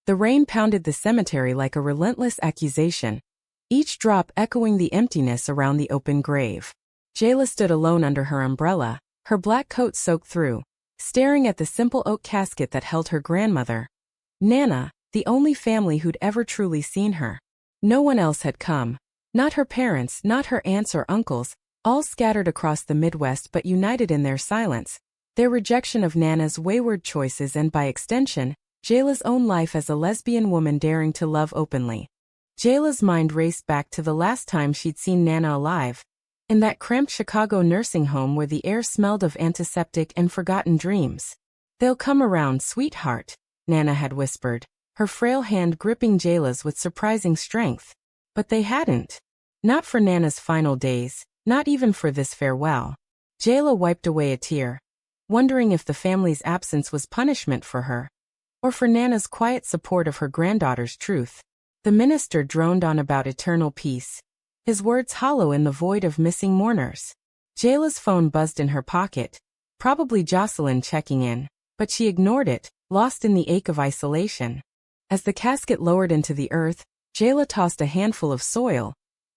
The rain pounded the cemetery like a relentless accusation, each drop echoing the emptiness around the open grave. Jayla stood alone under her umbrella, her black coat soaked through, staring at the simple oak casket that held her grandmother, Nana, the only family who'd ever truly seen her. No one else had come. Not her parents, not her aunts or uncles, all scattered across the Midwest but united in their silence, their rejection of Nana's wayward choices and by extension, Jayla's own life as a lesbian woman daring to love openly. Jayla's mind raced back to the last time she'd seen Nana alive, in that cramped Chicago nursing home where the air smelled of antiseptic and forgotten dreams. "They'll come around, sweetheart," Nana had whispered, her frail hand gripping Jayla's with surprising strength. But they hadn't. Not for Nana's final days, not even for this farewell. Jayla wiped away a tear, wondering if the family's absence was punishment for her, or for Nana's quiet support of her granddaughter's truth. The minister droned on about eternal peace, his words hollow in the void of missing mourners. Jayla's phone buzzed in her pocket, probably Jocelyn checking in, but she ignored it, lost in the ache of isolation. As the casket lowered into the earth, Jayla tossed a handful of soil,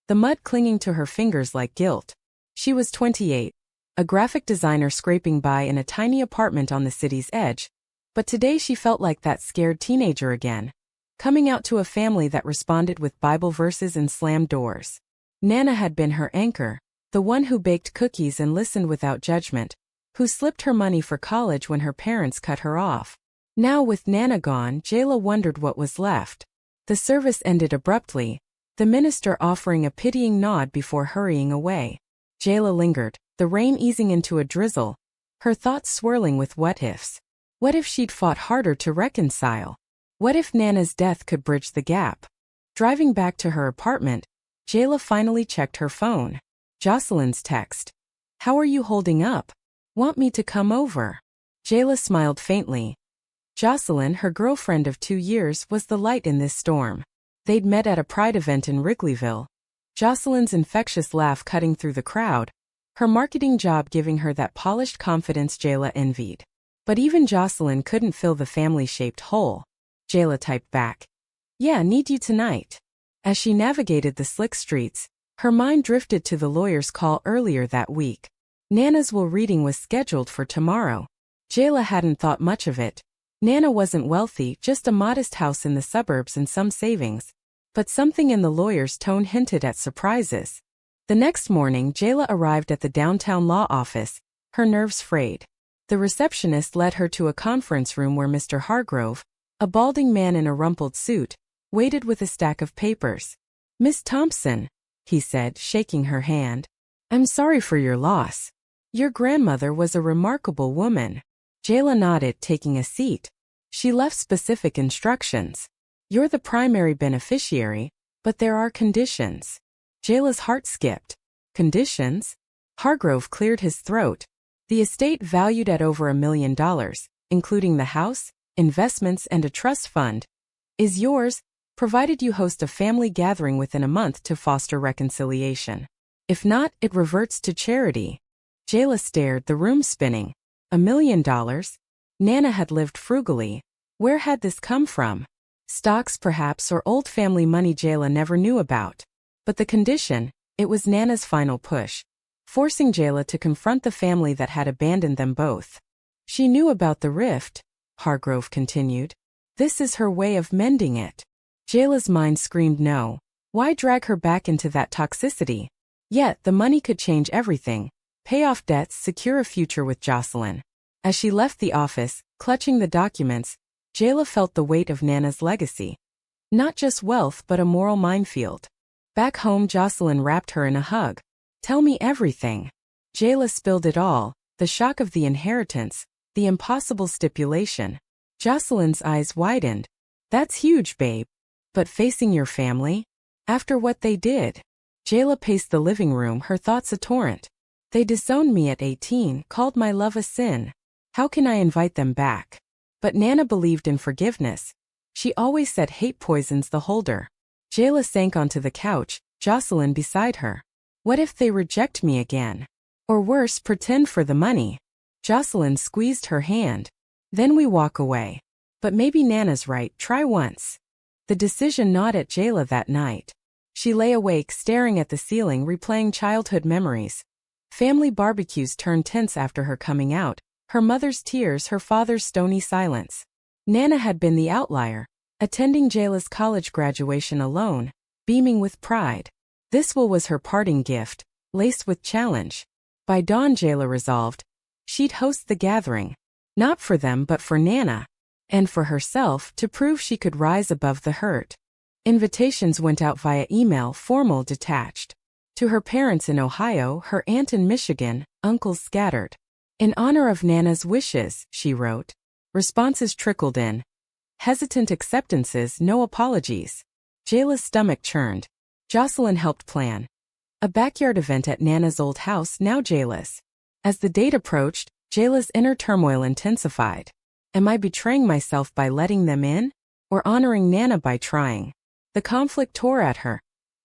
the mud clinging to her fingers like guilt. She was 28, a graphic designer scraping by in a tiny apartment on the city's edge, but today she felt like that scared teenager again, coming out to a family that responded with Bible verses and slammed doors. Nana had been her anchor, the one who baked cookies and listened without judgment, who slipped her money for college when her parents cut her off. Now with Nana gone, Jayla wondered what was left. The service ended abruptly, the minister offering a pitying nod before hurrying away. Jayla lingered, the rain easing into a drizzle, her thoughts swirling with what-ifs. What if she'd fought harder to reconcile? What if Nana's death could bridge the gap? Driving back to her apartment, Jayla finally checked her phone. Jocelyn's text. "How are you holding up? Want me to come over?" Jayla smiled faintly. Jocelyn, her girlfriend of 2 years, was the light in this storm. They'd met at a pride event in Wrigleyville. Jocelyn's infectious laugh cutting through the crowd, her marketing job giving her that polished confidence Jayla envied. But even Jocelyn couldn't fill the family-shaped hole. Jayla typed back, "Yeah, need you tonight." As she navigated the slick streets, her mind drifted to the lawyer's call earlier that week. Nana's will reading was scheduled for tomorrow. Jayla hadn't thought much of it. Nana wasn't wealthy, just a modest house in the suburbs and some savings. But something in the lawyer's tone hinted at surprises. The next morning, Jayla arrived at the downtown law office, her nerves frayed. The receptionist led her to a conference room where Mr. Hargrove, a balding man in a rumpled suit, waited with a stack of papers. "Miss Thompson," he said, shaking her hand, "I'm sorry for your loss. Your grandmother was a remarkable woman." Jayla nodded, taking a seat. She left specific instructions. "You're the primary beneficiary, but there are conditions." Jayla's heart skipped. "Conditions?" Hargrove cleared his throat. "The estate valued at over $1 million, including the house, investments and a trust fund, is yours, provided you host a family gathering within a month to foster reconciliation. If not, it reverts to charity." Jayla stared, the room spinning. $1 million? Nana had lived frugally. Where had this come from? Stocks perhaps, or old family money Jayla never knew about. But the condition, it was Nana's final push, forcing Jayla to confront the family that had abandoned them both. "She knew about the rift," Hargrove continued. "This is her way of mending it." Jayla's mind screamed no. Why drag her back into that toxicity? Yet the money could change everything. Pay off debts, secure a future with Jocelyn. As she left the office, clutching the documents, Jayla felt the weight of Nana's legacy. Not just wealth but a moral minefield. Back home, Jocelyn wrapped her in a hug. "Tell me everything." Jayla spilled it all, the shock of the inheritance, the impossible stipulation. Jocelyn's eyes widened. "That's huge, babe. But facing your family? After what they did?" Jayla paced the living room, her thoughts a torrent. "They disowned me at 18, called my love a sin. How can I invite them back?" But Nana believed in forgiveness. She always said hate poisons the holder. Jayla sank onto the couch, Jocelyn beside her. "What if they reject me again? Or worse, pretend for the money?" Jocelyn squeezed her hand. "Then we walk away." But maybe Nana's right, try once. The decision gnawed at Jayla that night. She lay awake staring at the ceiling replaying childhood memories. Family barbecues turned tense after her coming out, her mother's tears, her father's stony silence. Nana had been the outlier, attending Jayla's college graduation alone, beaming with pride. This was her parting gift, laced with challenge. By dawn Jayla resolved, she'd host the gathering. Not for them but for Nana. And for herself to prove she could rise above the hurt. Invitations went out via email, formal, detached. To her parents in Ohio, her aunt in Michigan, uncles scattered. In honor of Nana's wishes, she wrote. Responses trickled in. Hesitant acceptances, no apologies. Jayla's stomach churned. Jocelyn helped plan. A backyard event at Nana's old house, now Jayla's. As the date approached, Jayla's inner turmoil intensified. Am I betraying myself by letting them in? Or honoring Nana by trying? The conflict tore at her.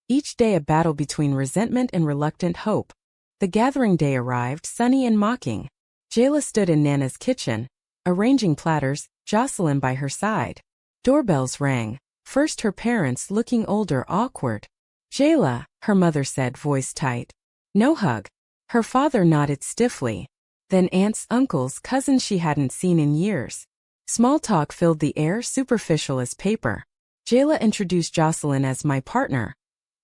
Each day a battle between resentment and reluctant hope. The gathering day arrived, sunny and mocking. Jayla stood in Nana's kitchen, arranging platters, Jocelyn by her side. Doorbells rang. First her parents, looking older, awkward. Jayla, her mother said, voice tight. No hug. Her father nodded stiffly. Then aunts, uncles, cousins she hadn't seen in years. Small talk filled the air, superficial as paper. Jayla introduced Jocelyn as my partner.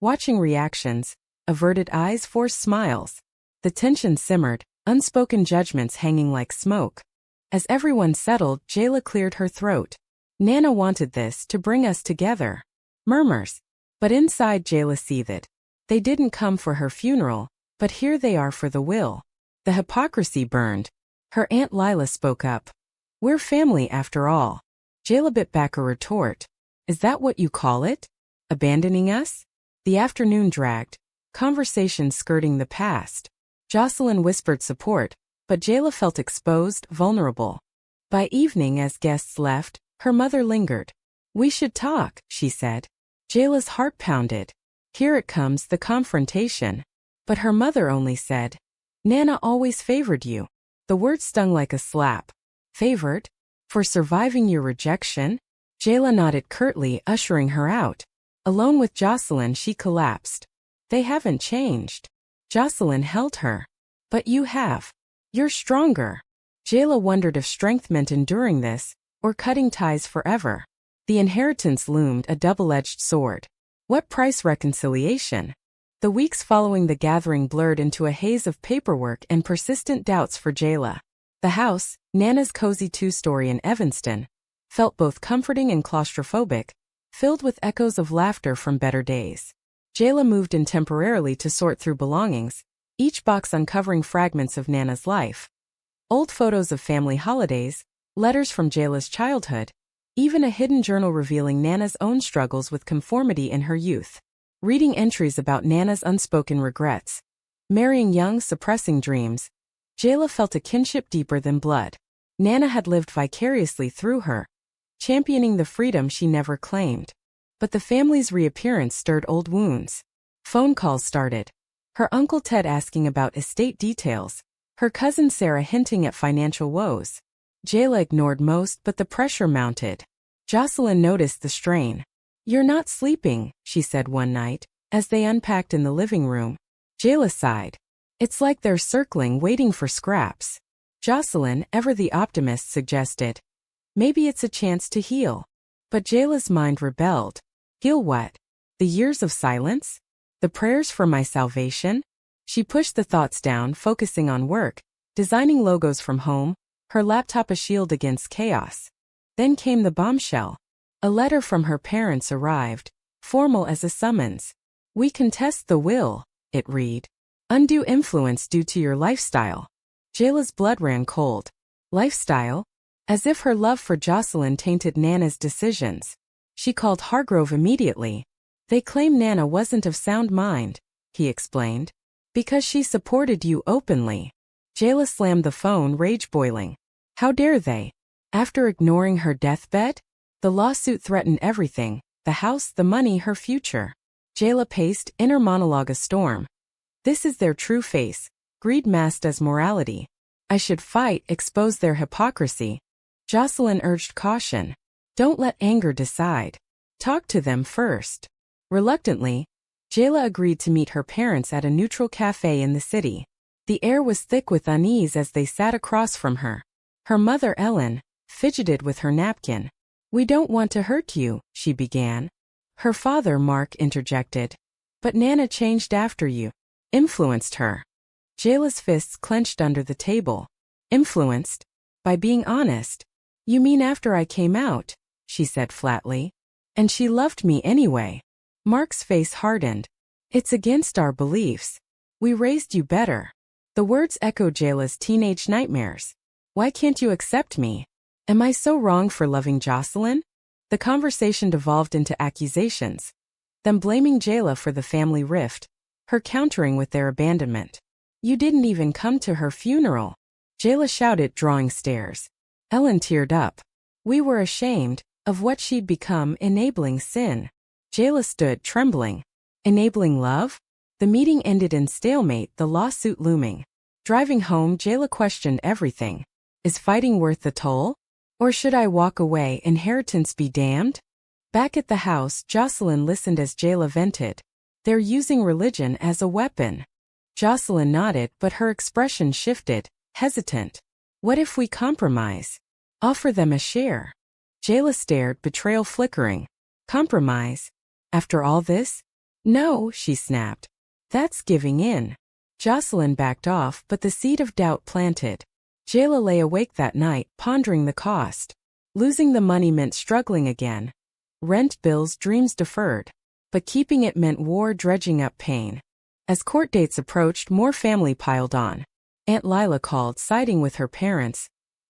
Watching reactions, averted eyes, forced smiles. The tension simmered, unspoken judgments hanging like smoke. As everyone settled, Jayla cleared her throat. Nana wanted this, to bring us together. Murmurs. But inside Jayla seethed. They didn't come for her funeral, but here they are for the will. The hypocrisy burned. Her Aunt Lila spoke up. We're family after all. Jayla bit back a retort. Is that what you call it? Abandoning us? The afternoon dragged, conversations skirting the past. Jocelyn whispered support, but Jayla felt exposed, vulnerable. By evening, as guests left, her mother lingered. We should talk, she said. Jayla's heart pounded. Here it comes, the confrontation. But her mother only said, Nana always favored you. The word stung like a slap. Favored? For surviving your rejection? Jayla nodded curtly, ushering her out. Alone with Jocelyn, she collapsed. They haven't changed. Jocelyn held her. But you have. You're stronger. Jayla wondered if strength meant enduring this, or cutting ties forever. The inheritance loomed, a double-edged sword. What price reconciliation? The weeks following the gathering blurred into a haze of paperwork and persistent doubts for Jayla. The house, Nana's cozy two-story in Evanston, felt both comforting and claustrophobic, filled with echoes of laughter from better days. Jayla moved in temporarily to sort through belongings, each box uncovering fragments of Nana's life. Old photos of family holidays, letters from Jayla's childhood, even a hidden journal revealing Nana's own struggles with conformity in her youth. Reading entries about Nana's unspoken regrets. Marrying young, suppressing dreams. Jayla felt a kinship deeper than blood. Nana had lived vicariously through her, championing the freedom she never claimed. But the family's reappearance stirred old wounds. Phone calls started. Her Uncle Ted asking about estate details. Her cousin Sarah hinting at financial woes. Jayla ignored most, but the pressure mounted. Jocelyn noticed the strain. You're not sleeping, she said one night, as they unpacked in the living room. Jayla sighed. It's like they're circling, waiting for scraps. Jocelyn, ever the optimist, suggested. Maybe it's a chance to heal. But Jayla's mind rebelled. Heal what? The years of silence? The prayers for my salvation? She pushed the thoughts down, focusing on work, designing logos from home, her laptop a shield against chaos. Then came the bombshell. A letter from her parents arrived, formal as a summons. We contest the will, it read. Undue influence due to your lifestyle. Jayla's blood ran cold. Lifestyle? As if her love for Jocelyn tainted Nana's decisions. She called Hargrove immediately. They claim Nana wasn't of sound mind, he explained. Because she supported you openly. Jayla slammed the phone, rage boiling. How dare they? After ignoring her deathbed? The lawsuit threatened everything, the house, the money, her future. Jayla paced, inner monologue a storm. This is their true face, greed masked as morality. I should fight, expose their hypocrisy. Jocelyn urged caution. Don't let anger decide. Talk to them first. Reluctantly, Jayla agreed to meet her parents at a neutral cafe in the city. The air was thick with unease as they sat across from her. Her mother, Ellen, fidgeted with her napkin. We don't want to hurt you, she began. Her father, Mark, interjected. But Nana changed after you. Influenced her. Jayla's fists clenched under the table. Influenced? By being honest. You mean after I came out, she said flatly. And she loved me anyway. Mark's face hardened. It's against our beliefs. We raised you better. The words echoed Jayla's teenage nightmares. Why can't you accept me? Am I so wrong for loving Jocelyn? The conversation devolved into accusations. Them blaming Jayla for the family rift, her countering with their abandonment. You didn't even come to her funeral. Jayla shouted, drawing stares. Ellen teared up. We were ashamed of what she'd become, enabling sin. Jayla stood, trembling. Enabling love? The meeting ended in stalemate, the lawsuit looming. Driving home, Jayla questioned everything. Is fighting worth the toll? Or should I walk away, inheritance be damned? Back at the house, Jocelyn listened as Jayla vented. They're using religion as a weapon. Jocelyn nodded, but her expression shifted, hesitant. What if we compromise? Offer them a share. Jayla stared, betrayal flickering. Compromise? After all this? No, she snapped. That's giving in. Jocelyn backed off, but the seed of doubt planted. Jayla lay awake that night, pondering the cost. Losing the money meant struggling again. Rent, bills, dreams deferred. But keeping it meant war, dredging up pain. As court dates approached, more family piled on. Aunt Lila called, siding with her parents.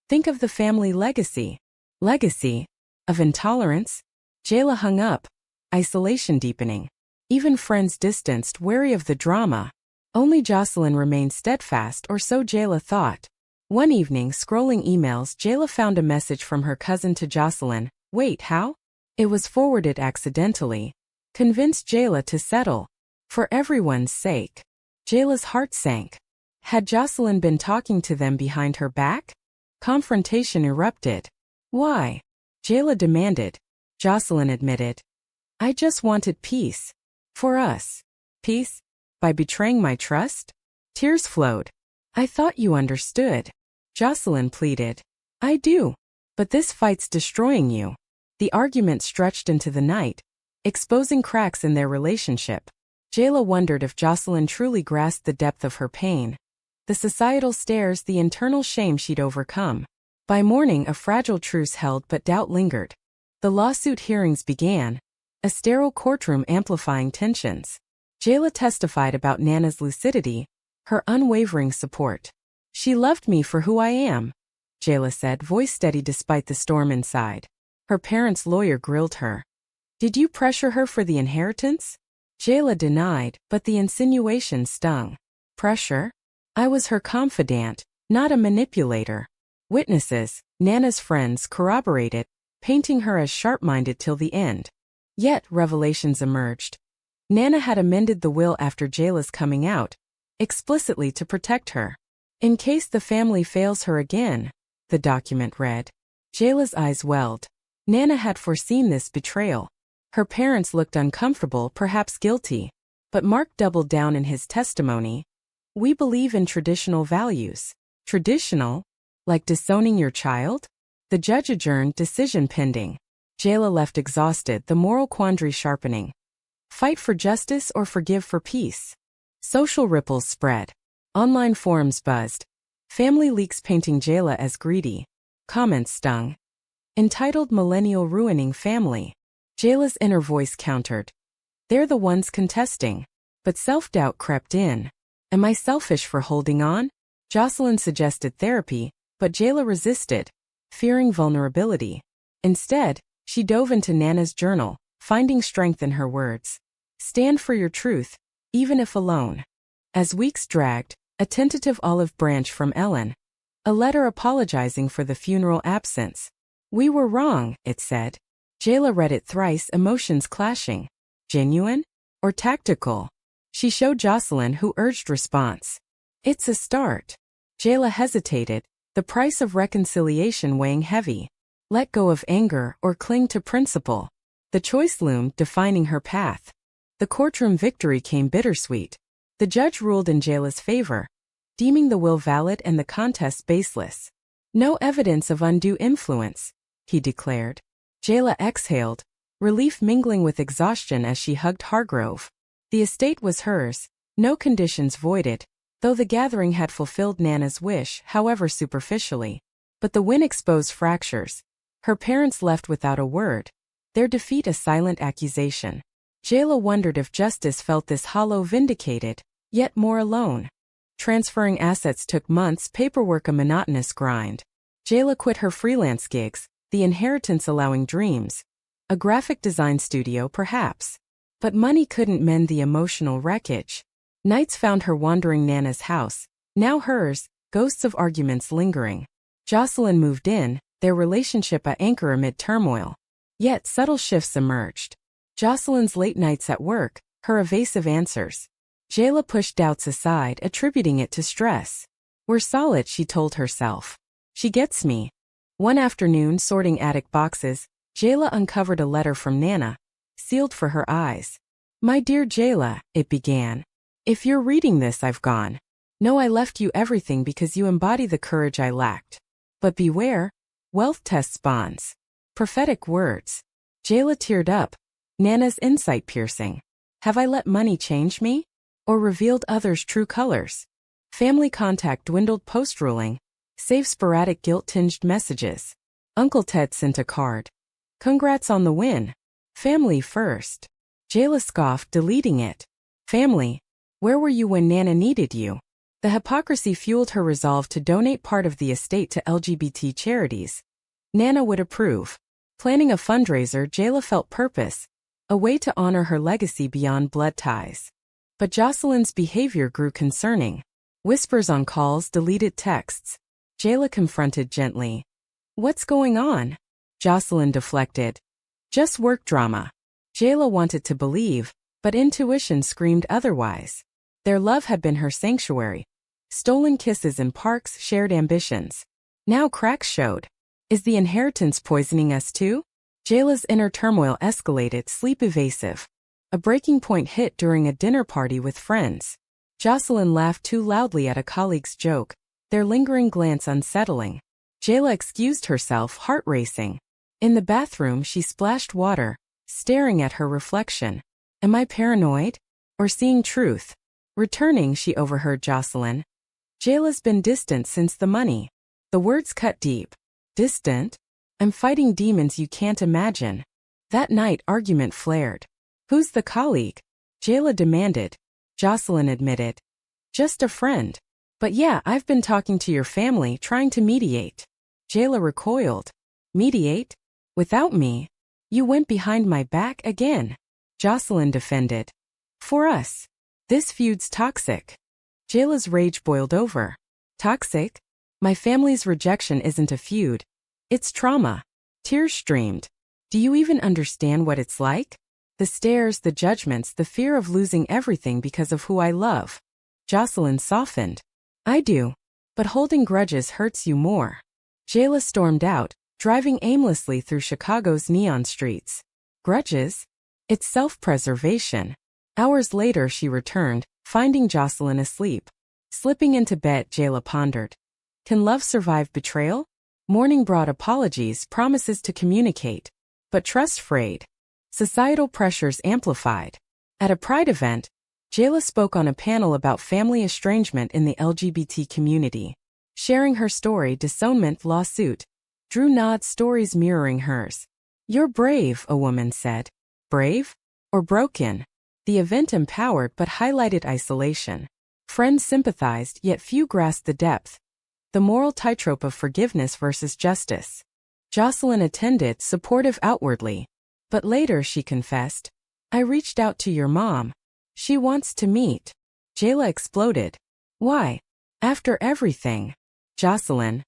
Think of the family legacy. Legacy? Of intolerance? Jayla hung up. Isolation deepening. Even friends distanced, wary of the drama. Only Jocelyn remained steadfast, or so Jayla thought. One evening, scrolling emails, Jayla found a message from her cousin to Jocelyn. Wait, how? It was forwarded accidentally. Convinced Jayla to settle. For everyone's sake. Jayla's heart sank. Had Jocelyn been talking to them behind her back? Confrontation erupted. Why? Jayla demanded. Jocelyn admitted. I just wanted peace. For us. Peace? By betraying my trust? Tears flowed. I thought you understood. Jocelyn pleaded. I do. But this fight's destroying you. The argument stretched into the night, exposing cracks in their relationship. Jayla wondered if Jocelyn truly grasped the depth of her pain. The societal stares, the internal shame she'd overcome. By morning, a fragile truce held, but doubt lingered. The lawsuit hearings began, a sterile courtroom amplifying tensions. Jayla testified about Nana's lucidity, her unwavering support. She loved me for who I am, Jayla said, voice steady despite the storm inside. Her parents' lawyer grilled her. Did you pressure her for the inheritance? Jayla denied, but the insinuation stung. Pressure? I was her confidant, not a manipulator. Witnesses, Nana's friends, corroborated, painting her as sharp-minded till the end. Yet, revelations emerged. Nana had amended the will after Jayla's coming out, explicitly to protect her. In case the family fails her again, the document read. Jayla's eyes welled. Nana had foreseen this betrayal. Her parents looked uncomfortable, perhaps guilty. But Mark doubled down in his testimony. We believe in traditional values. Traditional? Like disowning your child? The judge adjourned, decision pending. Jayla left exhausted, the moral quandary sharpening. Fight for justice or forgive for peace? Social ripples spread. Online forums buzzed. Family leaks painting Jayla as greedy. Comments stung. Entitled Millennial Ruining Family. Jayla's inner voice countered. They're the ones contesting. But self-doubt crept in. Am I selfish for holding on? Jocelyn suggested therapy, but Jayla resisted, fearing vulnerability. Instead, she dove into Nana's journal, finding strength in her words. Stand for your truth, even if alone. As weeks dragged, a tentative olive branch from Ellen. A letter apologizing for the funeral absence. We were wrong, it said. Jayla read it thrice, emotions clashing. Genuine? Or tactical? She showed Jocelyn, who urged response. It's a start. Jayla hesitated, The price of reconciliation weighing heavy. Let go of anger or cling to principle. The choice loomed, defining her path. The courtroom victory came bittersweet. The judge ruled in Jayla's favor, deeming the will valid and the contest baseless. No evidence of undue influence, he declared. Jayla exhaled, relief mingling with exhaustion as she hugged Hargrove. The estate was hers, no conditions voided, though the gathering had fulfilled Nana's wish, however superficially. But the win exposed fractures. Her parents left without a word, their defeat a silent accusation. Jayla wondered if justice felt this hollow, vindicated, yet more alone. Transferring assets took months, paperwork a monotonous grind. Jayla quit her freelance gigs, the inheritance allowing dreams. A graphic design studio perhaps. But money couldn't mend the emotional wreckage. Nights found her wandering Nana's house, now hers, ghosts of arguments lingering. Jocelyn moved in, their relationship a anchor amid turmoil. Yet subtle shifts emerged. Jocelyn's late nights at work, her evasive answers. Jayla pushed doubts aside, attributing it to stress. We're solid, she told herself. She gets me. One afternoon, sorting attic boxes, Jayla uncovered a letter from Nana, sealed for her eyes. My dear Jayla, it began. If you're reading this, I've gone. No, I left you everything because you embody the courage I lacked. But beware, wealth tests bonds. Prophetic words. Jayla teared up, Nana's insight piercing. Have I let money change me? Or revealed others' true colors? Family contact dwindled post-ruling, save sporadic guilt-tinged messages. Uncle Ted sent a card. Congrats on the win. Family first. Jayla scoffed, deleting it. Family, where were you when Nana needed you? The hypocrisy fueled her resolve to donate part of the estate to LGBT charities. Nana would approve. Planning a fundraiser, Jayla felt purpose, a way to honor her legacy beyond blood ties. But Jocelyn's behavior grew concerning. Whispers on calls, deleted texts. Jayla confronted gently. What's going on? Jocelyn deflected. Just work drama. Jayla wanted to believe, but intuition screamed otherwise. Their love had been her sanctuary. Stolen kisses in parks, shared ambitions. Now cracks showed. Is the inheritance poisoning us too? Jayla's inner turmoil escalated, sleep evasive. A breaking point hit during a dinner party with friends. Jocelyn laughed too loudly at a colleague's joke, their lingering glance unsettling. Jayla excused herself, heart racing. In the bathroom, she splashed water, staring at her reflection. Am I paranoid? Or seeing truth? Returning, she overheard Jocelyn. Jayla's been distant since the money. The words cut deep. Distant? I'm fighting demons you can't imagine. That night, argument flared. Who's the colleague? Jayla demanded. Jocelyn admitted. Just a friend. But yeah, I've been talking to your family, trying to mediate. Jayla recoiled. Mediate? Without me? You went behind my back again. Jocelyn defended. For us. This feud's toxic. Jayla's rage boiled over. Toxic? My family's rejection isn't a feud. It's trauma. Tears streamed. Do you even understand what it's like? The stares, the judgments, the fear of losing everything because of who I love. Jocelyn softened. I do. But holding grudges hurts you more. Jayla stormed out, driving aimlessly through Chicago's neon streets. Grudges? It's self-preservation. Hours later she returned, finding Jocelyn asleep. Slipping into bed, Jayla pondered. Can love survive betrayal? Morning brought apologies, promises to communicate. But trust frayed. Societal pressures amplified. At a pride event, Jayla spoke on a panel about family estrangement in the LGBT community. Sharing her story, disownment, lawsuit. Drew nods, stories mirroring hers. You're brave, a woman said. Brave? Or broken? The event empowered but highlighted isolation. Friends sympathized, yet few grasped the depth. The moral tightrope of forgiveness versus justice. Jocelyn attended, supportive outwardly. But later she confessed. I reached out to your mom. She wants to meet. Jayla exploded. Why? After everything. Jocelyn.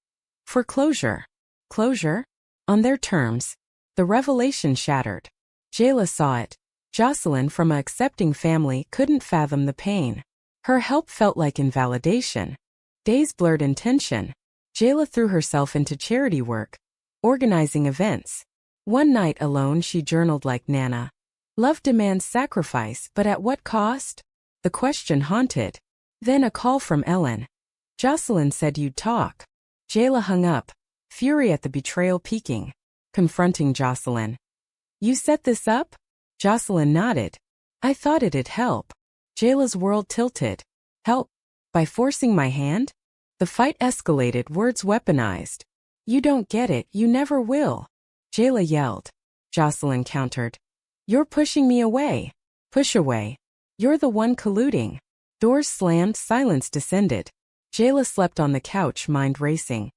For closure. Closure? On their terms. The revelation shattered. Jayla saw it. Jocelyn, from a accepting family, couldn't fathom the pain. Her help felt like invalidation. Days blurred intention. Jayla threw herself into charity work, organizing events. One night alone she journaled like Nana. Love demands sacrifice, but at what cost? The question haunted. Then a call from Ellen. Jocelyn said you'd talk. Jayla hung up, fury at the betrayal peaking. Confronting Jocelyn. You set this up? Jocelyn nodded. I thought it'd help. Jayla's world tilted. Help? By forcing my hand? The fight escalated, words weaponized. You don't get it, you never will. Jayla yelled. Jocelyn countered. You're pushing me away. Push away. You're the one colluding. Doors slammed, silence descended. Jayla slept on the couch, mind racing.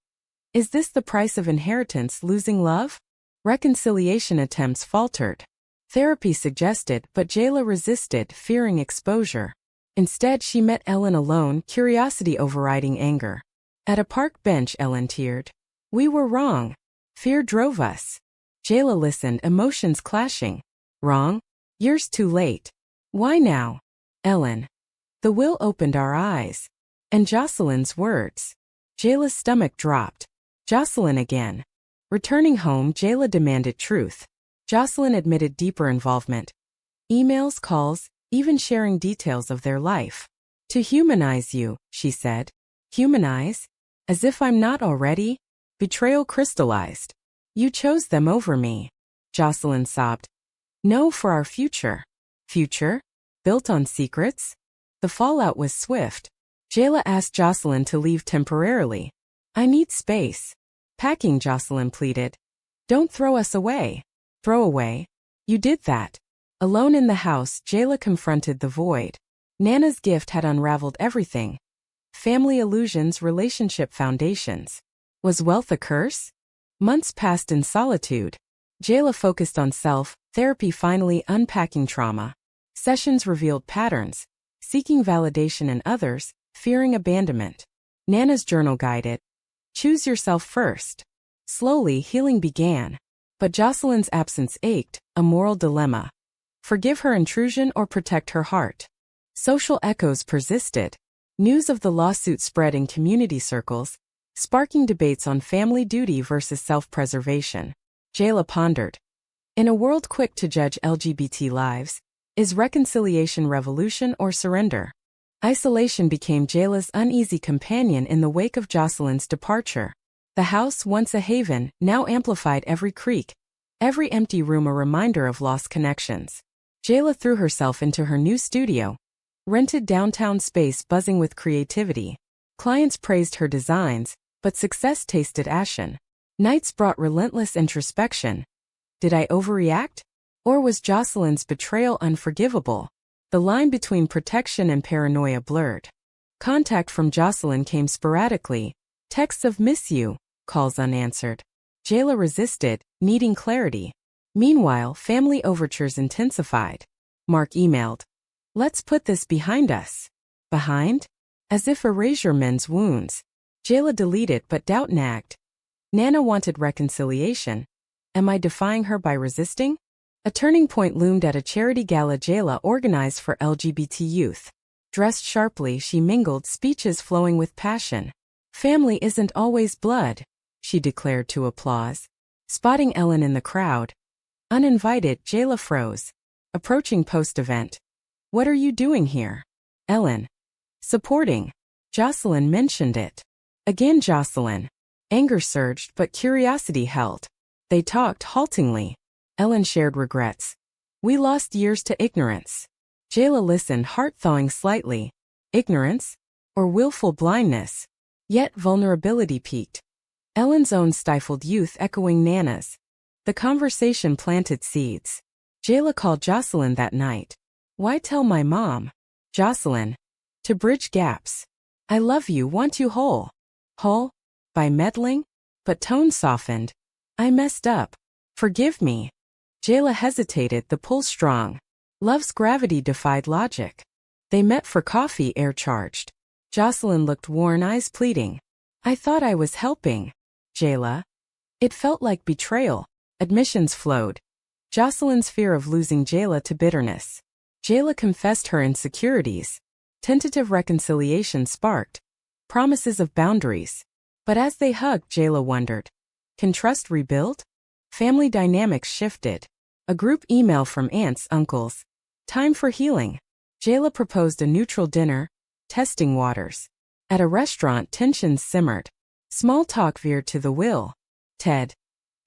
Is this the price of inheritance, losing love? Reconciliation attempts faltered. Therapy suggested, but Jayla resisted, fearing exposure. Instead, she met Ellen alone, curiosity overriding anger. At a park bench, Ellen teared. We were wrong. Fear drove us. Jayla listened, emotions clashing. Wrong? Years too late. Why now? Ellen. The will opened our eyes. And Jocelyn's words. Jayla's stomach dropped. Jocelyn again. Returning home, Jayla demanded truth. Jocelyn admitted deeper involvement. Emails, calls, even sharing details of their life. To humanize you, she said. Humanize? As if I'm not already? Betrayal crystallized. You chose them over me. Jocelyn sobbed. No, for our future. Future? Built on secrets? The fallout was swift. Jayla asked Jocelyn to leave temporarily. I need space. Packing, Jocelyn pleaded. Don't throw us away. Throw away? You did that. Alone in the house, Jayla confronted the void. Nana's gift had unraveled everything. Family illusions, relationship foundations. Was wealth a curse? Months passed in solitude. Jayla focused on self, therapy finally unpacking trauma. Sessions revealed patterns. Seeking validation in others, fearing abandonment. Nana's journal guided. Choose yourself first. Slowly, healing began. But Jocelyn's absence ached, a moral dilemma. Forgive her intrusion or protect her heart. Social echoes persisted. News of the lawsuit spread in community circles, sparking debates on family duty versus self-preservation. Jayla pondered. In a world quick to judge LGBT lives, is reconciliation revolution or surrender? Isolation became Jayla's uneasy companion in the wake of Jocelyn's departure. The house, once a haven, now amplified every creak. Every empty room a reminder of lost connections. Jayla threw herself into her new studio. Rented downtown space buzzing with creativity. Clients praised her designs, but success tasted ashen. Nights brought relentless introspection. Did I overreact? Or was Jocelyn's betrayal unforgivable? The line between protection and paranoia blurred. Contact from Jocelyn came sporadically. Texts of miss you, calls unanswered. Jayla resisted, needing clarity. Meanwhile, family overtures intensified. Mark emailed. Let's put this behind us. Behind? As if erasure mends wounds. Jayla deleted but doubt nagged. Nana wanted reconciliation. Am I defying her by resisting? A turning point loomed at a charity gala Jayla organized for LGBT youth. Dressed sharply, she mingled, speeches flowing with passion. Family isn't always blood, she declared to applause. Spotting Ellen in the crowd. Uninvited, Jayla froze. Approaching post-event. What are you doing here? Ellen. Supporting. Jocelyn mentioned it. Again Jocelyn. Anger surged, but curiosity held. They talked haltingly. Ellen shared regrets. We lost years to ignorance. Jayla listened, heart thawing slightly. Ignorance? Or willful blindness? Yet vulnerability peaked. Ellen's own stifled youth echoing Nana's. The conversation planted seeds. Jayla called Jocelyn that night. Why tell my mom? Jocelyn. To bridge gaps. I love you, want you whole. Whole? By meddling? But tone softened. I messed up. Forgive me. Jayla hesitated, the pull strong. Love's gravity defied logic. They met for coffee, air charged. Jocelyn looked worn, eyes pleading. I thought I was helping. Jayla. It felt like betrayal. Admissions flowed. Jocelyn's fear of losing Jayla to bitterness. Jayla confessed her insecurities. Tentative reconciliation sparked. Promises of boundaries. But as they hugged, Jayla wondered, can trust rebuild? Family dynamics shifted. A group email from aunts, uncles. Time for healing. Jayla proposed a neutral dinner, testing waters. At a restaurant, tensions simmered. Small talk veered to the will. Ted.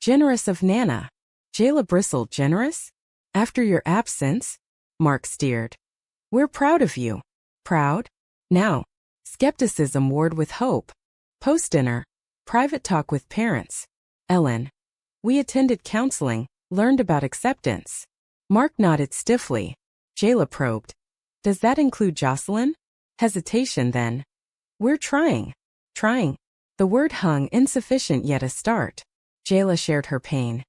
Generous of Nana. Jayla bristled. Generous? After your absence? Mark steered. We're proud of you. Proud? Now. Skepticism warred with hope. Post-dinner. Private talk with parents. Ellen. We attended counseling, learned about acceptance. Mark nodded stiffly. Jayla probed. Does that include Jocelyn? Hesitation then. We're trying. Trying. The word hung insufficient yet a start. Jayla shared her pain.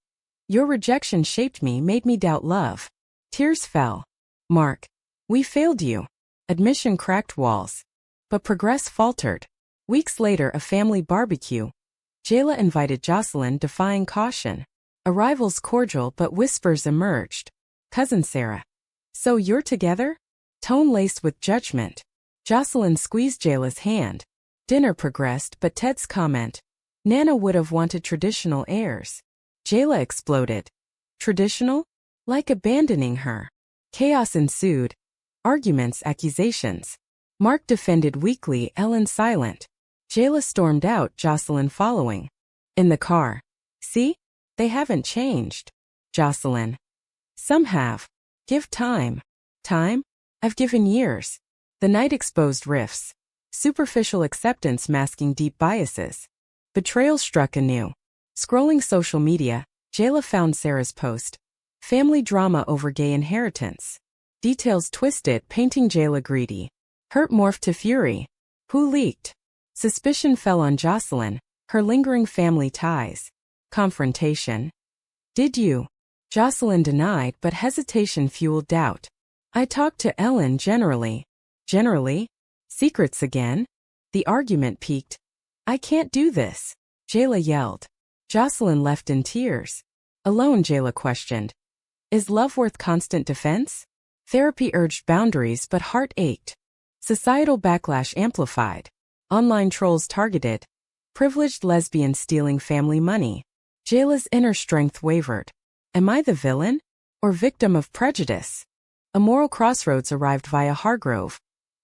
Your rejection shaped me, made me doubt love. Tears fell. Mark. We failed you. Admission cracked walls. But progress faltered. Weeks later, a family barbecue. Jayla invited Jocelyn, defying caution. Arrivals cordial, but whispers emerged. Cousin Sarah. So you're together? Tone laced with judgment. Jocelyn squeezed Jayla's hand. Dinner progressed, but Ted's comment. Nana would have wanted traditional heirs. Jayla exploded. Traditional? Like abandoning her. Chaos ensued. Arguments, accusations. Mark defended weakly, Ellen silent. Jayla stormed out, Jocelyn following. In the car. See? They haven't changed. Jocelyn. Some have. Give time. Time? I've given years. The night exposed rifts. Superficial acceptance masking deep biases. Betrayal struck anew. Scrolling social media, Jayla found Sarah's post. Family drama over gay inheritance. Details twisted, painting Jayla greedy. Hurt morphed to fury. Who leaked? Suspicion fell on Jocelyn, her lingering family ties. Confrontation. Did you? Jocelyn denied, but hesitation fueled doubt. I talked to Ellen generally. Generally? Secrets again? The argument peaked. I can't do this. Jayla yelled. Jocelyn left in tears. Alone, Jayla questioned. Is love worth constant defense? Therapy urged boundaries, but heart ached. Societal backlash amplified. Online trolls targeted. Privileged lesbians stealing family money. Jayla's inner strength wavered. Am I the villain? Or victim of prejudice? A moral crossroads arrived via Hargrove.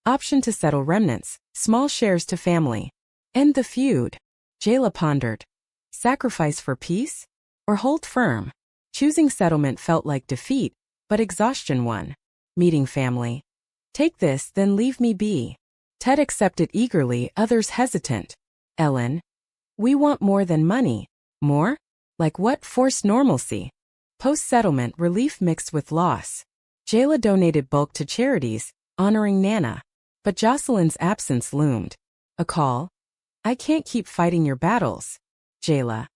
Option to settle remnants, small shares to family. End the feud. Jayla pondered. Sacrifice for peace? Or hold firm? Choosing settlement felt like defeat, but exhaustion won. Meeting family. Take this, then leave me be. Ted accepted eagerly, others hesitant. Ellen. We want more than money. More? Like what? Forced normalcy. Post-settlement relief mixed with loss. Jayla donated bulk to charities, honoring Nana. But Jocelyn's absence loomed. A call. I can't keep fighting your battles. Jayla.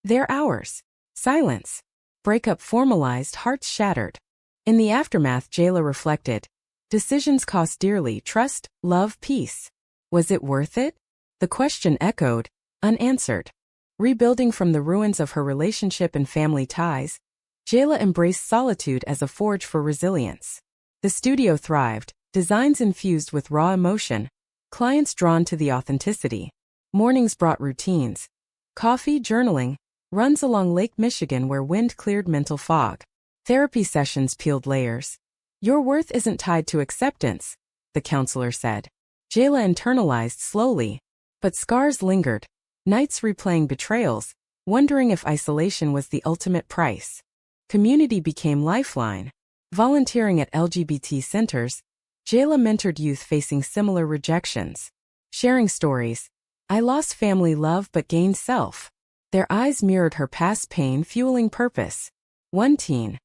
They're ours. Silence. Breakup formalized, hearts shattered. In the aftermath, Jayla reflected. Decisions cost dearly, trust, love, peace. Was it worth it? The question echoed, unanswered. Rebuilding from the ruins of her relationship and family ties, Jayla embraced solitude as a forge for resilience. The studio thrived, designs infused with raw emotion, clients drawn to the authenticity. Mornings brought routines. Coffee, journaling, runs along Lake Michigan where wind cleared mental fog. Therapy sessions peeled layers. Your worth isn't tied to acceptance, the counselor said. Jayla internalized slowly, but scars lingered. Nights replaying betrayals, wondering if isolation was the ultimate price. Community became lifeline. Volunteering at LGBT centers, Jayla mentored youth facing similar rejections. Sharing stories. I lost family love but gained self. Their eyes mirrored her past pain, fueling purpose. One teen.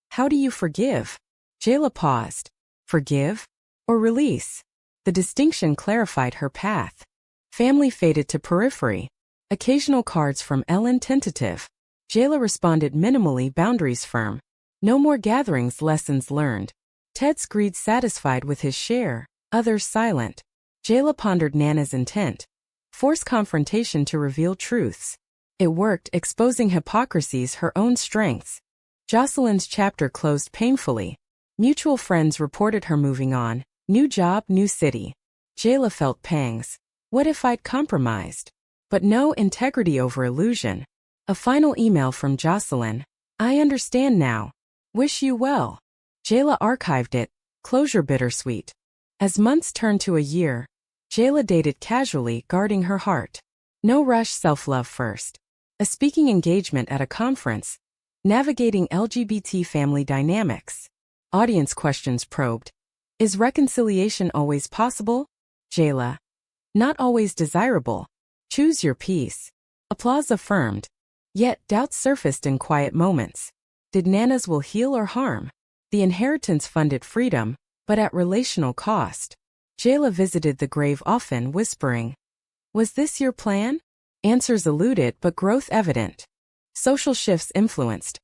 How do you forgive? Jayla paused. Forgive? Or release? The distinction clarified her path. Family faded to periphery. Occasional cards from Ellen tentative. Jayla responded minimally, boundaries firm. No more gatherings, lessons learned. Ted's greed satisfied with his share, others silent. Jayla pondered Nana's intent. Force confrontation to reveal truths. It worked, exposing hypocrisies, her own strengths. Jocelyn's chapter closed painfully. Mutual friends reported her moving on. New job, new city. Jayla felt pangs. What if I'd compromised? But no integrity over illusion. A final email from Jocelyn. I understand now. Wish you well. Jayla archived it, closure bittersweet. As months turned to a year, Jayla dated casually, guarding her heart. No rush, self-love first. A speaking engagement at a conference. Navigating LGBT family dynamics. Audience questions probed. Is reconciliation always possible? Jayla. Not always desirable. Choose your peace. Applause affirmed. Yet doubts surfaced in quiet moments. Did Nana's will heal or harm? The inheritance funded freedom, but at relational cost. Jayla visited the grave often, whispering, was this your plan? Answers eluded but growth evident. Social shifts influenced.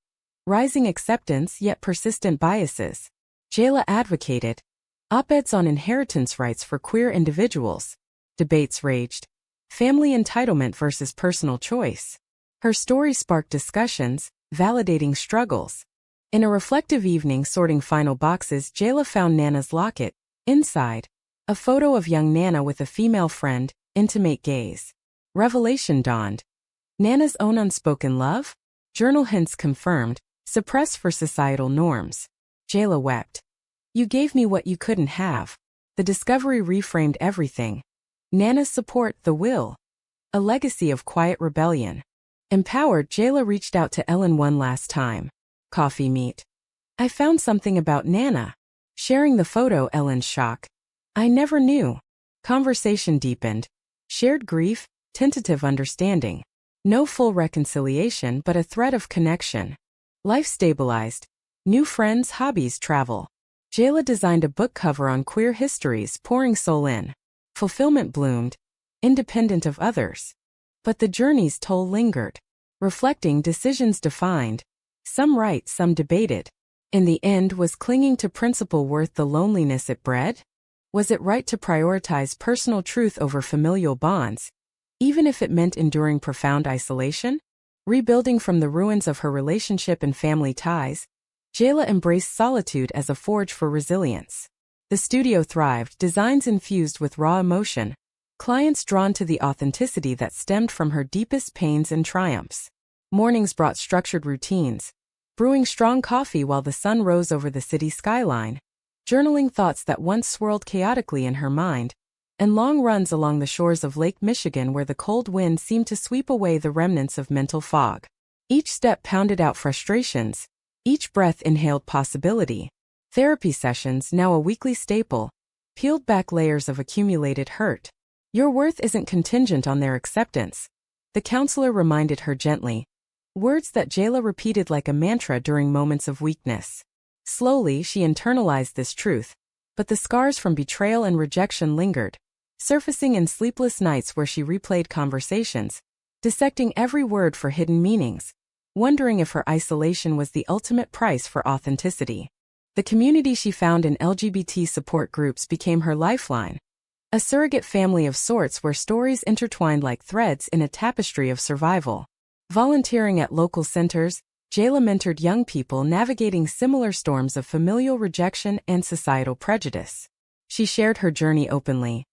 Rising acceptance yet persistent biases. Jayla advocated. Op-eds on inheritance rights for queer individuals. Debates raged. Family entitlement versus personal choice. Her story sparked discussions, validating struggles. In a reflective evening sorting final boxes, Jayla found Nana's locket. Inside, a photo of young Nana with a female friend, intimate gaze. Revelation dawned. Nana's own unspoken love? Journal hints confirmed, suppressed for societal norms. Jayla wept. You gave me what you couldn't have. The discovery reframed everything. Nana's support, the will. A legacy of quiet rebellion. Empowered, Jayla reached out to Ellen one last time. Coffee meet. I found something about Nana. Sharing the photo, Ellen's shock. I never knew. Conversation deepened. Shared grief, tentative understanding. No full reconciliation but a thread of connection. Life stabilized. New friends, hobbies, travel. Jayla designed a book cover on queer histories, pouring soul in. Fulfillment bloomed, independent of others. But the journey's toll lingered. Reflecting, decisions defined. Some right, some debated. In the end, was clinging to principle worth the loneliness it bred? Was it right to prioritize personal truth over familial bonds, even if it meant enduring profound isolation? Rebuilding from the ruins of her relationship and family ties, Jayla embraced solitude as a forge for resilience. The studio thrived, designs infused with raw emotion, clients drawn to the authenticity that stemmed from her deepest pains and triumphs. Mornings brought structured routines, brewing strong coffee while the sun rose over the city skyline, journaling thoughts that once swirled chaotically in her mind, and long runs along the shores of Lake Michigan where the cold wind seemed to sweep away the remnants of mental fog. Each step pounded out frustrations, each breath inhaled possibility. Therapy sessions, now a weekly staple, peeled back layers of accumulated hurt. Your worth isn't contingent on their acceptance, the counselor reminded her gently, words that Jayla repeated like a mantra during moments of weakness. Slowly, she internalized this truth, but the scars from betrayal and rejection lingered, surfacing in sleepless nights where she replayed conversations, dissecting every word for hidden meanings, wondering if her isolation was the ultimate price for authenticity. The community she found in LGBT support groups became her lifeline, a surrogate family of sorts where stories intertwined like threads in a tapestry of survival. Volunteering at local centers, Jayla mentored young people navigating similar storms of familial rejection and societal prejudice. She shared her journey openly.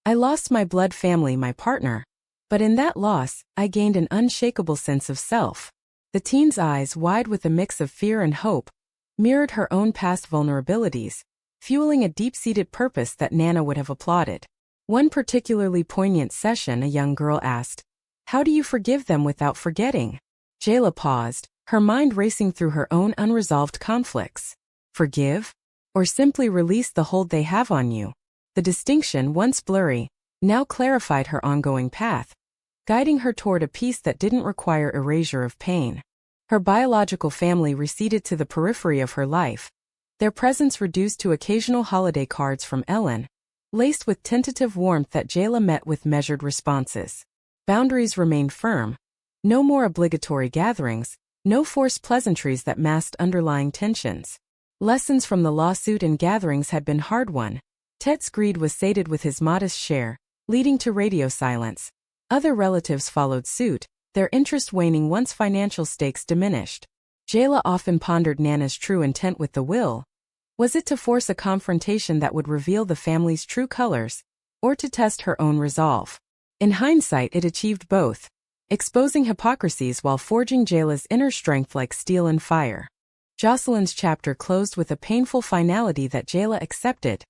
I lost my blood family, my partner, but in that loss, I gained an unshakable sense of self. The teen's eyes, wide with a mix of fear and hope, mirrored her own past vulnerabilities, fueling a deep-seated purpose that Nana would have applauded. One particularly poignant session, a young girl asked, "How do you forgive them without forgetting?" Jayla paused, her mind racing through her own unresolved conflicts. Forgive? Or simply release the hold they have on you? The distinction, once blurry, now clarified her ongoing path, guiding her toward a peace that didn't require erasure of pain. Her biological family receded to the periphery of her life, their presence reduced to occasional holiday cards from Ellen, laced with tentative warmth that Jayla met with measured responses. Boundaries remained firm. No more obligatory gatherings, no forced pleasantries that masked underlying tensions. Lessons from the lawsuit and gatherings had been hard-won. Ted's greed was sated with his modest share, leading to radio silence. Other relatives followed suit, their interest waning once financial stakes diminished. Jayla often pondered Nana's true intent with the will. Was it to force a confrontation that would reveal the family's true colors, or to test her own resolve? In hindsight, it achieved both, exposing hypocrisies while forging Jayla's inner strength like steel and fire. Jocelyn's chapter closed with a painful finality that Jayla accepted,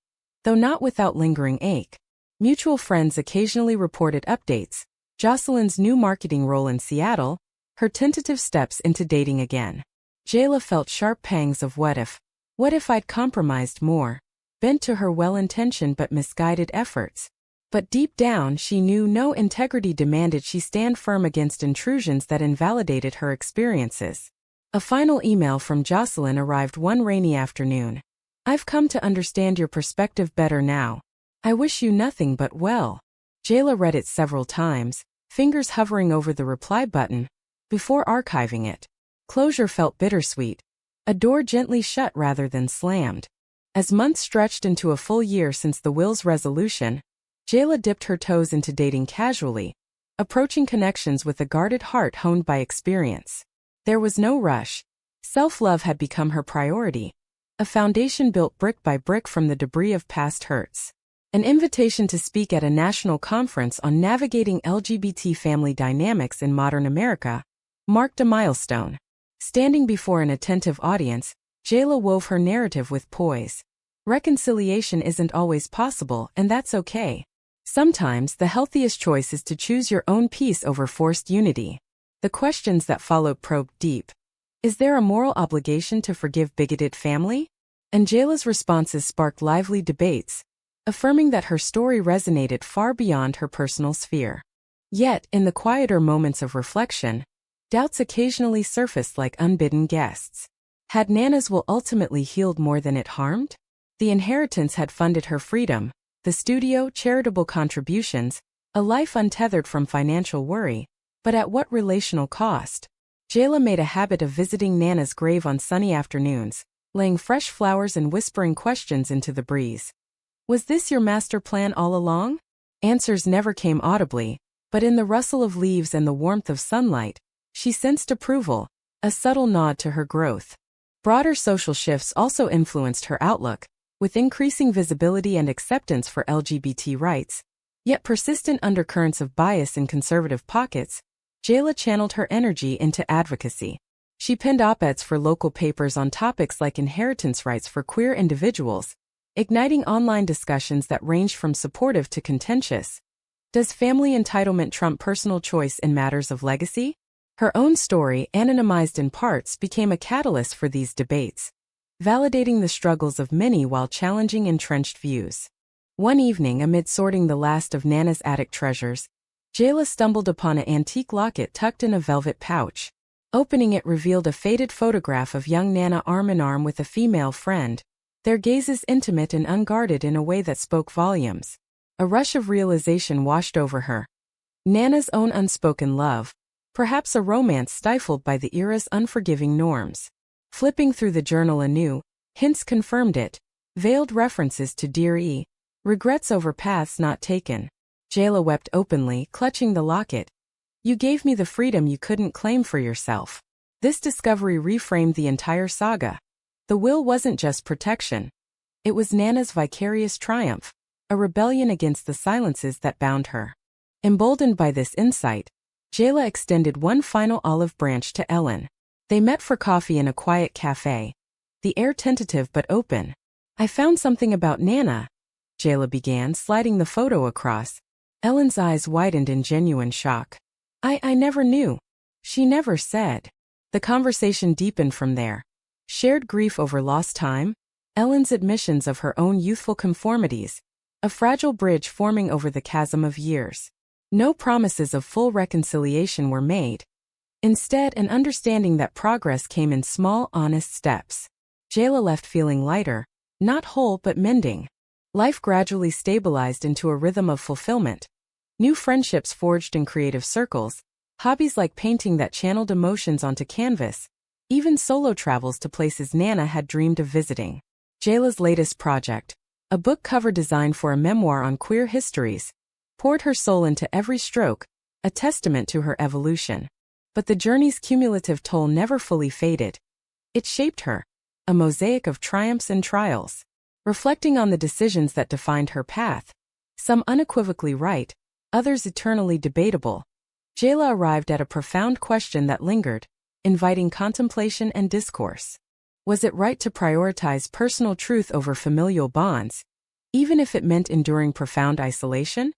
though not without lingering ache. Mutual friends occasionally reported updates: Jocelyn's new marketing role in Seattle, her tentative steps into dating again. Jayla felt sharp pangs of what if I'd compromised more, bent to her well-intentioned but misguided efforts. But deep down she knew no integrity demanded she stand firm against intrusions that invalidated her experiences. A final email from Jocelyn arrived one rainy afternoon. "I've come to understand your perspective better now. I wish you nothing but well." Jayla read it several times, fingers hovering over the reply button, before archiving it. Closure felt bittersweet. A door gently shut rather than slammed. As months stretched into a full year since the will's resolution, Jayla dipped her toes into dating casually, approaching connections with a guarded heart honed by experience. There was no rush. Self-love had become her priority, a foundation built brick by brick from the debris of past hurts. An invitation to speak at a national conference on navigating LGBT family dynamics in modern America marked a milestone. Standing before an attentive audience, Jayla wove her narrative with poise. Reconciliation isn't always possible, and that's okay. Sometimes the healthiest choice is to choose your own peace over forced unity. The questions that followed probed deep. Is there a moral obligation to forgive bigoted family? And Jayla's responses sparked lively debates, affirming that her story resonated far beyond her personal sphere. Yet, in the quieter moments of reflection, doubts occasionally surfaced like unbidden guests. Had Nana's will ultimately healed more than it harmed? The inheritance had funded her freedom, the studio, charitable contributions, a life untethered from financial worry, but at what relational cost? Jayla made a habit of visiting Nana's grave on sunny afternoons, laying fresh flowers and whispering questions into the breeze. Was this your master plan all along? Answers never came audibly, but in the rustle of leaves and the warmth of sunlight, she sensed approval, a subtle nod to her growth. Broader social shifts also influenced her outlook, with increasing visibility and acceptance for LGBT rights, yet persistent undercurrents of bias in conservative pockets. Jayla channeled her energy into advocacy. She penned op-eds for local papers on topics like inheritance rights for queer individuals, igniting online discussions that ranged from supportive to contentious. Does family entitlement trump personal choice in matters of legacy? Her own story, anonymized in parts, became a catalyst for these debates, validating the struggles of many while challenging entrenched views. One evening, amid sorting the last of Nana's attic treasures, Jayla stumbled upon an antique locket tucked in a velvet pouch. Opening it revealed a faded photograph of young Nana arm in arm with a female friend, their gazes intimate and unguarded in a way that spoke volumes. A rush of realization washed over her. Nana's own unspoken love, perhaps a romance stifled by the era's unforgiving norms. Flipping through the journal anew, hints confirmed it, veiled references to Dear E, regrets over paths not taken. Jayla wept openly, clutching the locket. You gave me the freedom you couldn't claim for yourself. This discovery reframed the entire saga. The will wasn't just protection. It was Nana's vicarious triumph, a rebellion against the silences that bound her. Emboldened by this insight, Jayla extended one final olive branch to Ellen. They met for coffee in a quiet cafe, the air tentative but open. I found something about Nana, Jayla began, sliding the photo across. Ellen's eyes widened in genuine shock. I never knew. She never said. The conversation deepened from there. Shared grief over lost time, Ellen's admissions of her own youthful conformities, a fragile bridge forming over the chasm of years. No promises of full reconciliation were made. Instead, an understanding that progress came in small, honest steps. Jayla left feeling lighter, not whole but mending. Life gradually stabilized into a rhythm of fulfillment. New friendships forged in creative circles, hobbies like painting that channeled emotions onto canvas, even solo travels to places Nana had dreamed of visiting. Jayla's latest project, a book cover designed for a memoir on queer histories, poured her soul into every stroke, a testament to her evolution. But the journey's cumulative toll never fully faded. It shaped her, a mosaic of triumphs and trials. Reflecting on the decisions that defined her path, some unequivocally right, others eternally debatable. Jayla arrived at a profound question that lingered, inviting contemplation and discourse. Was it right to prioritize personal truth over familial bonds, even if it meant enduring profound isolation?